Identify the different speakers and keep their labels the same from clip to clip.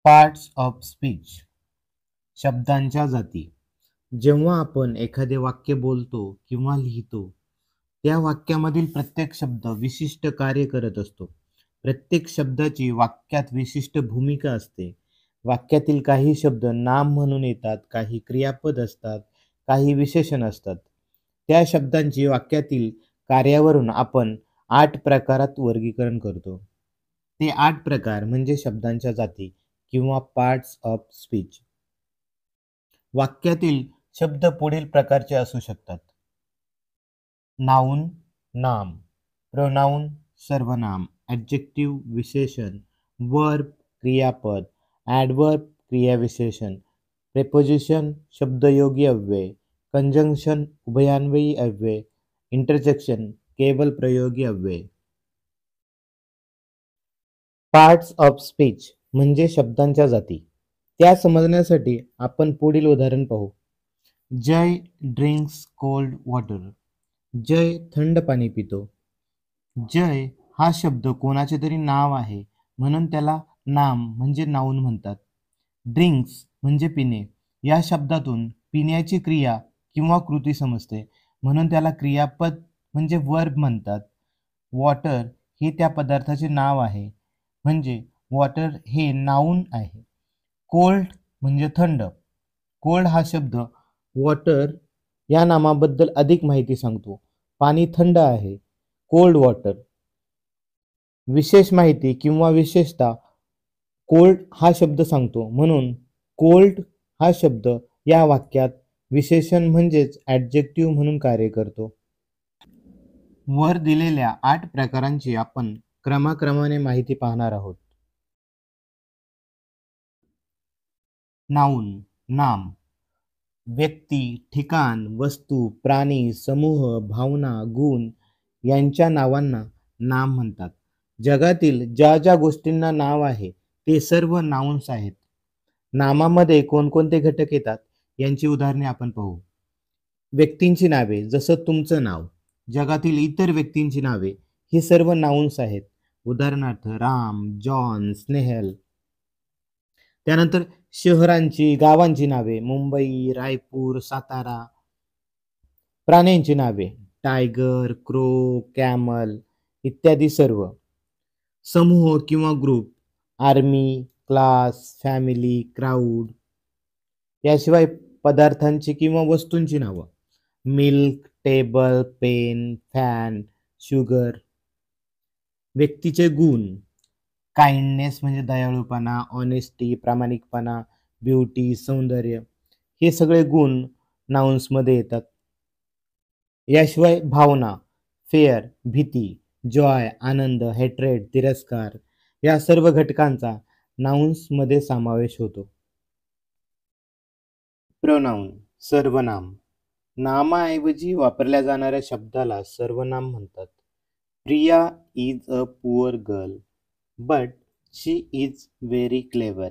Speaker 1: Parts of speech. शब्दांच्या जाती. जेव्हा आपण एखादे वाक्य बोलतो किंवा लिहितो, त्या वाक्यामधील प्रत्येक शब्द विशिष्ट कार्य करत असतो. प्रत्येक शब्दाची वाक्यात विशिष्ट भूमिका असते. वाक्यातील काही शब्द नाम म्हणून येतात, काही क्रियापद असतात, काही विशेषण असतात. त्या शब्दांची वाक्यातील कार्यावरून आपण 8 प्रकारात वर्गीकरण करतो. ते 8 प्रकार म्हणजे शब्दांच्या जाती किंवा पार्ट्स ऑफ स्पीच. वाक्यातील शब्द पुढील प्रकारचे असू शकतात: नाउन नाम, प्रोनाउन सर्वनाम, ॲडजेक्टिव्ह विशेषण, वर्ब क्रियापद, ॲडवर्ब क्रियाविशेषण, प्रेपोजिशन शब्दयोगी अव्यय, कंजंक्शन उभयान्वयी अव्यय, इंटरजेक्शन केवल प्रयोगी अव्यय. पार्ट्स ऑफ स्पीच म्हणजे शब्दांच्या जाती. त्या समजण्यासाठी आपण पुढील उदाहरण पाहू. जय ड्रिंक्स कोल्ड वॉटर. जय थंड पाणी पितो. जय हा शब्द कोणाचे तरी नाव आहे म्हणून त्याला नाम म्हणजे नाऊन म्हणतात. ड्रिंक्स म्हणजे पिणे. या शब्दातून पिण्याची क्रिया किंवा कृती समजते म्हणून त्याला क्रियापद म्हणजे वर्ब म्हणतात. वॉटर हे त्या पदार्थाचे नाव आहे म्हणजे वॉटर हे नाऊन आहे. कोल्ड म्हणजे थंड. कोल्ड हा शब्द वॉटर या नामाबद्दल अधिक माहिती सांगतो. पाणी थंड आहे. Cold water. विशेष माहिती किंवा विशेषता कोल्ड हा शब्द सांगतो म्हणून कोल्ड हा शब्द या वाक्यात विशेषण म्हणजेच ॲडजेक्टिव्ह म्हणून कार्य करतो. वर दिलेल्या 8 प्रकारांची आपण क्रमाक्रमाने माहिती पाहणार आहोत. नाउन नाम. व्यक्ती, ठिकाण, वस्तू, प्राणी, समूह, भावना, गुण यांच्या नावांना नाम म्हणतात. जगातील ज्या ज्या गोष्टींना नाव आहे ते सर्व नाउन्स आहेत. नामामध्ये कोणकोणते घटक येतात यांची उदाहरणे आपण पाहू. व्यक्तींची नावे जसं तुमचं नाव. जगातील इतर व्यक्तींची नावे ही सर्व नाउन्स आहेत. उदाहरणार्थ राम, जॉन, स्नेहल. त्यानंतर शहरांची, गावांची नावे मुंबई, रायपूर, सातारा. प्राण्यांची नावे टायगर, क्रो, कॅमल इत्यादी सर्व. समूह किंवा group army, class, family, crowd. याशिवाय पदार्थांची किंवा वस्तूंची नावं milk, table, pen, fan, sugar. व्यक्तीचे गुण काइंडनेस म्हणजे दयाळूपणा, ऑनेस्टी प्रामाणिकपणा, ब्युटी सौंदर्य. हे सगळे गुण नाउन्समध्ये येतात. याशिवाय भावना फेअर भीती, जॉय आनंद, हेट्रेड तिरस्कार या सर्व घटकांचा नाउन्समध्ये समावेश होतो. प्रोनाउन सर्वनाम. नामाऐवजी वापरल्या जाणाऱ्या शब्दाला सर्वनाम म्हणतात. Priya is a poor girl but she is very clever.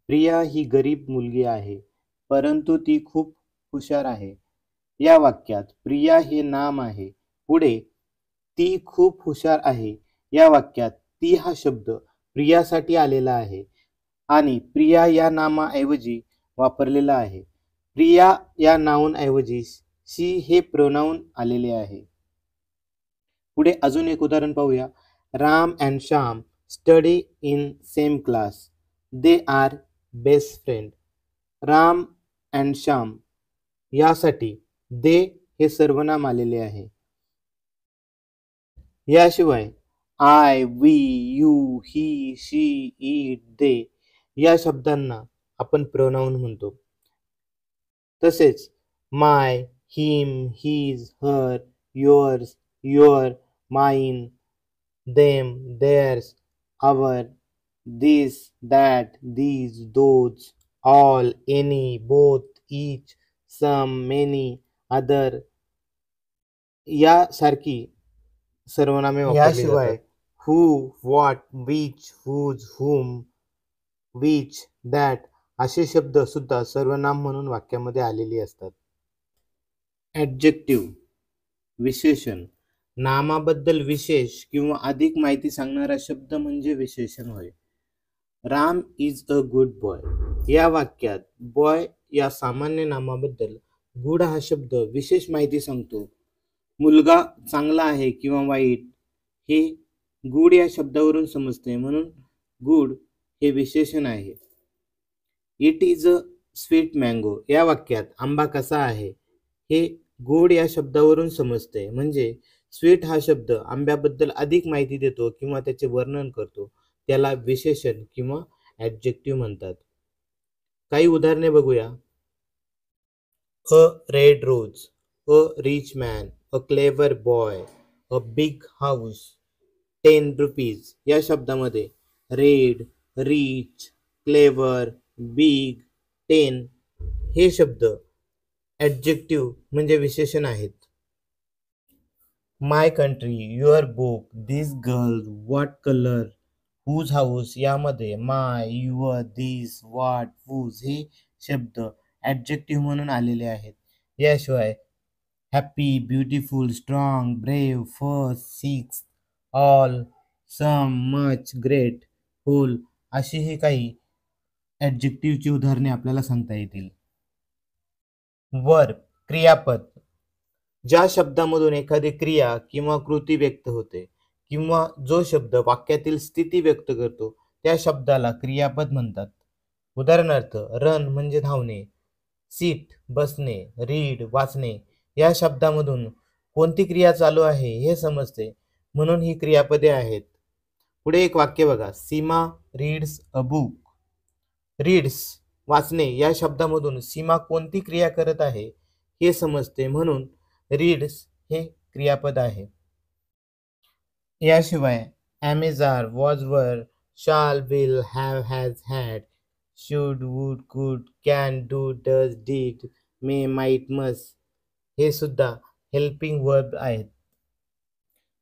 Speaker 1: Priya ही गरीब मुलगी आहे परंतु ती खूप हुशार आहे. या वाक्यात प्रिया हे नाम आहे. पुढे ती खूप हुशार आहे या वाक्यात ती हा शब्द प्रियासाठी आलेला आहे आणि प्रिया या नामाऐवजी वापरलेला आहे. प्रिया या नाउन ऐवजी शी हे प्रोनाउन आलेले आहे. पुढे अजून एक उदाहरण पाहूया. Ram and Shyam study in same class. They are best friend. Ram and Shyam यासाठी दे हे सर्वनाम आलेले आहे. याशिवाय I, we, you, he, she, it, they या शब्दांना आपण प्रोनाउन म्हणतो. तसेच my, him, his, her, yours, your, mine, them, theirs, our, this, that, these, those, all, any, both, each, some, many, other यासारखी सर्वनामे वापरली जातात. Who, what, which, whose, whom, which, that असे शब्द सुद्धा सर्वनाम म्हणून वाक्यामध्ये आलेली असतात. ॲडजेक्टिव्ह विशेषण. नामाबद्दल विशेष किंवा अधिक माहिती सांगणारा शब्द म्हणजे विशेषण होय. Ram is a good boy या वाक्यात बॉय या सामान्य नामाबद्दल गुड हा शब्द विशेष माहिती सांगतो. मुलगा चांगला आहे किंवा वाईट हे गुड या शब्दावरून समजते, म्हणून गुड हे विशेषण आहे. It is a sweet mango या वाक्यात आंबा कसा आहे हे गोड या शब्दावरून समजते, म्हणजे स्वीट हा शब्द आंब्याबद्दल अधिक माहिती देतो किंवा त्याचे वर्णन करतो. त्याला विशेषण किंवा ॲडजेक्टिव्ह म्हणतात. काही उदाहरणे बघूया. A red rose, a rich man, a clever boy, a big house, 10 rupees या शब्दामध्ये रेड, रिच, क्लेवर, बिग, 10 हे शब्द ॲडजेक्टिव्ह म्हणजे विशेषण आहेत. My country, your book, this girl, what colour, whose house यामध्ये my, your, this, what, whose हे शब्द ॲडजेक्टिव्ह म्हणून आलेले आहेत. याशिवाय happy, beautiful, strong, brave, first, six, all, some, much, great, whole अशीही काही ॲडजेक्टिव्हची उदाहरणे आपल्याला सांगता येतील. वर्ब क्रियापद ज्या शब्दामधून एखादी क्रिया किंवा कृती व्यक्त होते किंवा जो शब्द वाक्यातील स्थिती व्यक्त करतो त्या शब्दाला क्रियापद म्हणतात. उदाहरणार्थ रन म्हणजे धावणे, सीट बसणे, रीड वाचणे या शब्दामधून कोणती क्रिया चालू आहे हे समजते, म्हणून ही क्रियापदे आहेत. पुढे एक वाक्य बघा. सीमा रीड्स अ बुक. रीड्स वाचणे या शब्दामधून सीमा कोणती क्रिया करत आहे हे समजते, म्हणून रीड्स हे क्रियापद आहे. याशिवाय ॲमेझार, was, were, shall, will, have, has, had, should, would, could, can, do, does, did, may, might, must हे सुद्धा हेल्पिंग वर्ब आहेत.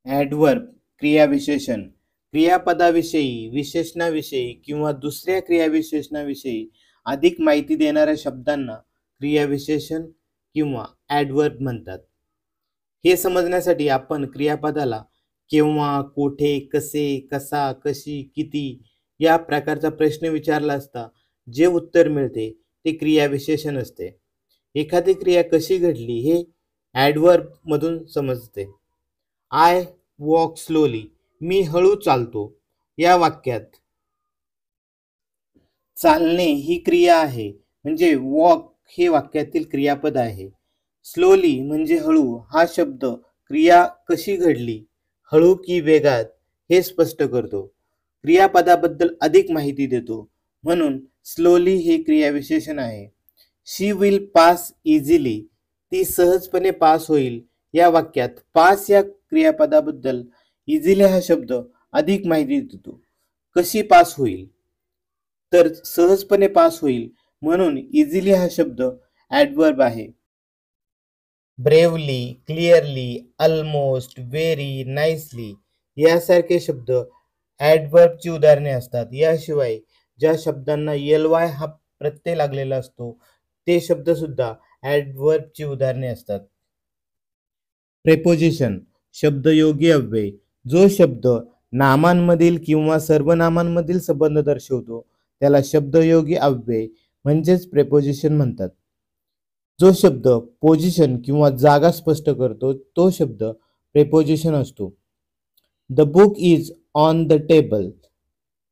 Speaker 1: ॲडवर्ब क्रियाविशेषण क्रियापदाविषयी, विशेषणाविषयी किंवा दुसऱ्या क्रियाविशेषणाविषयी अधिक माहिती देणाऱ्या शब्दांना क्रियाविशेषण किंवा ॲडवर्ब म्हणतात. हे समजण्यासाठी आपण क्रियापदाला केव्हा, कोठे, कसे, कसा, कशी, किती या प्रकारचा प्रश्न विचारला असता जे उत्तर मिळते ते क्रियाविशेषण असते. एखादी क्रिया कशी घडली हे ॲडवर्ब मधून समजते. आय वॉक स्लोली, मी हळू चालतो या वाक्यात चालणे ही क्रिया आहे, म्हणजे वॉक हे वाक्यातील क्रियापद आहे. स्लोली म्हणजे हळू हा शब्द क्रिया कशी घडली, हळू की वेगात हे स्पष्ट करतो. क्रियापदाबद्दल अधिक माहिती देतो, म्हणून स्लोली हे क्रियाविशेषण आहे. शी विल पास इझिली, ती सहजपणे पास होईल या वाक्यात पास या क्रियापदाबद्दल इझिली हा शब्द अधिक माहिती देतो. कशी पास होईल तर सहजपणे पास होईल, म्हणून इझिली हा शब्द ॲडवर्ब आहे. Bravely, clearly, almost, very, nicely यासारखे शब्द ॲडवर्बची उदाहरणे असतात. याशिवाय ज्या शब्दांना ly हा प्रत्यय लागलेला असतो ते शब्द सुद्धा ॲडवर्बची उदाहरणे असतात. प्रेपोजिशन शब्दयोगी अव्यय जो शब्द नामांमधील किंवा सर्वनामांमधील संबंध दर्शवतो त्याला शब्दयोगी अव्यय म्हणजेच प्रेपोजिशन म्हणतात. जो शब्द पोझिशन किंवा जागा स्पष्ट करतो तो शब्द प्रेपोजिशन असतो. The book is on the table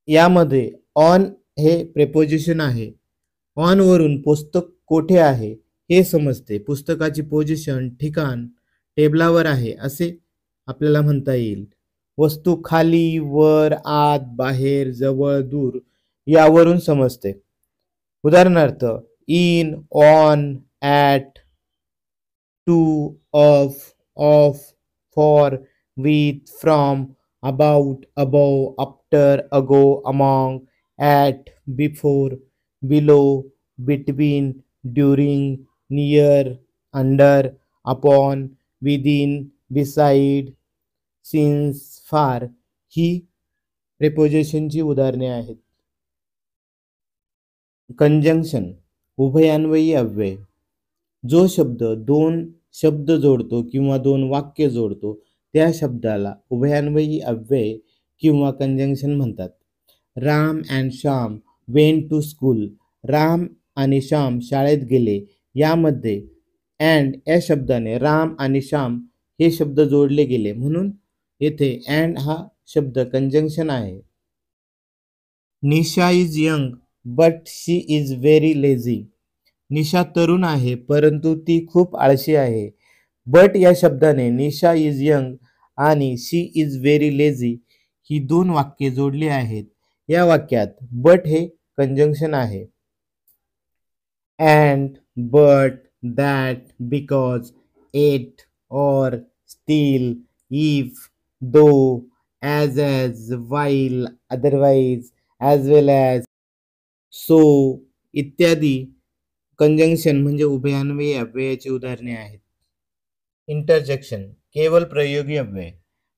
Speaker 1: यामध्ये ऑन हे प्रेपोजिशन आहे. ऑन वरून पुस्तक कोठे आहे हे समजते. पुस्तकाची पोझिशन ठिकाण टेबलावर आहे असे आपल्याला म्हणता येईल. वस्तू खाली, वर, आत, बाहेर, जवळ, दूर यावरून समजते. उदाहरणार्थ in, on, at, to, of, for, with, from, about, above, after, ago, among, at, before, below, between, during, near, under, upon, within, beside, since, far ही प्रेपोजिशनची उदाहरणे आहेत. कंजंक्शन उभयान्वयी अव्यय जो शब्द दोन शब्द जोडतो किंवा दोन वाक्य जोडतो त्या शब्दाला उभयान्वयी अव्यय किंवा कंजंक्शन म्हणतात. Ram and Shyam went to school. Ram आणि श्याम शाळेत गेले. यामध्ये अँड या शब्दाने राम आणि श्याम हे शब्द जोडले गेले, म्हणून येथे अँड हा शब्द कंजंक्शन आहे. Nisha is young but she is very lazy. Nisha तरुण आहे परंतु ती खूप आळशी आहे. बट या शब्दाने निशा इज यंग आणि शी इज व्हेरी लेझी ही दोन वाक्ये जोडली आहेत. या वाक्यात बट हे कंजंक्शन आहे. And, but, that, because, it, or, still, if, though, as, while, otherwise, as well as, so इत्यादी कंजंक्शन म्हणजे उभयान्वयी अव्ययाची उदाहरणे आहेत. इंटरजेक्शन केवळ प्रयोगी अव्यय.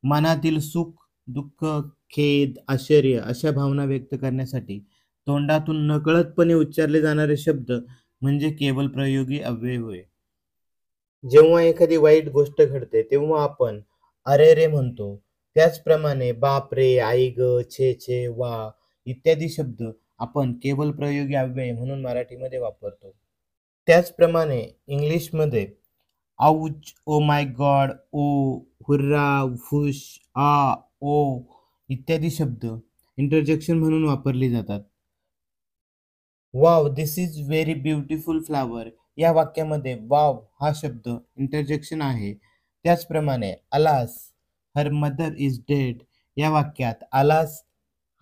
Speaker 1: मनातील सुख, दुःख, खेद, आश्चर्य अशा भावना व्यक्त करण्यासाठी तोंडातून नकळतपणे उच्चारले जाणारे शब्द म्हणजे केवळ प्रयोगी अव्यय होय. जेव्हा एखादी वाईट गोष्ट घडते तेव्हा आपण अरे रे म्हणतो. त्याचप्रमाणे बाप रे, आई ग, छे छे, वा इत्यादी शब्द आपण केवळ प्रयोगी अव्यय म्हणून मराठीमध्ये वापरतो. त्याचप्रमाणे इंग्लिशमध्ये ouch, oh my God, oh, hurrah, hush, ah, oh इत्यादी शब्द इंटरजेक्शन म्हणून वापरले जातात. Wow this is very beautiful flower या वाक्यामध्ये वाव हा शब्द इंटरजेक्शन आहे. त्याचप्रमाणे alas her mother is dead या वाक्यात अलास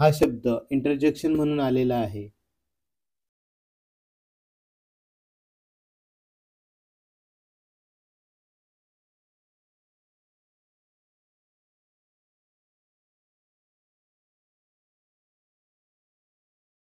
Speaker 1: हा शब्द इंटरजेक्शन म्हणून आलेला आहे.